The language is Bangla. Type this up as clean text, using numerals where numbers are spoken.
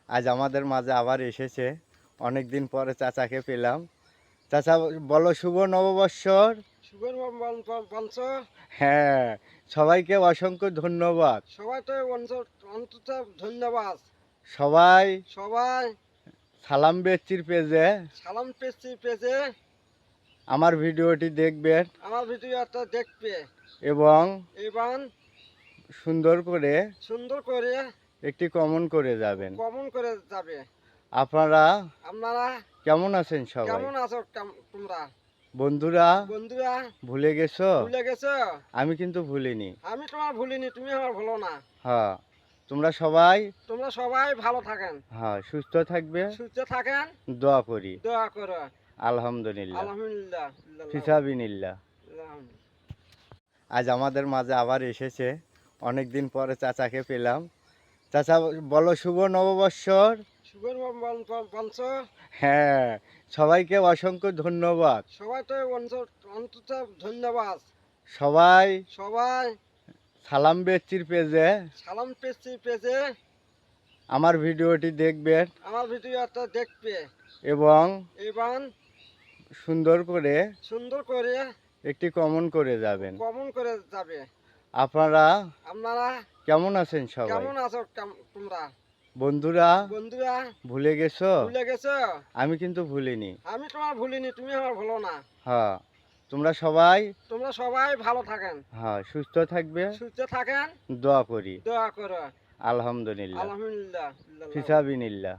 আজ আমাদের মাঝে আবার এসেছে। অনেক দিন পরে চাচাকে পেলাম। চাচা, বলো শুভ নববর্ষর। শুভ পঞ্চ। হ্যাঁ, সবাইকে অসংখ্য ধন্যবাদ। সবাইকে অন্তত ধন্যবাদ। সবাই সবাই সালাম বেচির পেজে সালাম পেজে আমার ভিডিওটি দেখবেন আমার ভিডিওটা দেখবে এবং এবং সুন্দর করে একটি কমেন্ট করে যাবেন। কমেন্ট করে যাবে। আপনারা আপনারা কেমন আছেন সবাই? কেমন আছো তোমরা বন্ধুরা বন্ধুরা? ভুলে গেছো? ভুলে গেছো? আমি কিন্তু ভুলিনি। আমি তোমার ভুলিনি, তুমি আমার ভুলো না। হ্যাঁ, তোমরা সবাই ভালো থাকেন, হ্যাঁ সুস্থ থাকবে, সুস্থ থাকেন, দোয়া করি। দোয়া করো। আলহামদুলিল্লাহ, আলহামদুলিল্লাহ। ফিসাবিনিল্লাহ। আজ আমাদের মাঝে আবার এসেছে। অনেক দিন পরে চাচাকে পেলাম। চাচা, বলো শুভ নববর্ষর। শুভ পঞ্চ। হ্যাঁ, সবাইকে অসংখ্য ধন্যবাদ। সবাইকে অন্তত ধন্যবাদ। সবাই সবাই সালাম বেচির পেজে সালাম পেজে আমার ভিডিওটি দেখবেন আমার ভিডিওটা দেখবে এবং এবং সুন্দর করে একটি কমেন্ট করে যাবেন। কমেন্ট করে যাবে। আপনারা আপনারা কেমন আছেন সবাই? কেমন আছো তোমরা বন্ধুরা বন্ধুরা? ভুলে গেছো? ভুলে গেছো? আমি কিন্তু ভুলিনি। আমি তোমার ভুলিনি, তুমি আমার ভুলো না। হ্যাঁ, তোমরা সবাই ভালো থাকেন, হ্যাঁ সুস্থ থাকবে, সুস্থ থাকেন, দোয়া করি। দোয়া করো। আলহামদুলিল্লাহ, আলহামদুলিল্লাহ। ফিসাবিনিল্লাহ।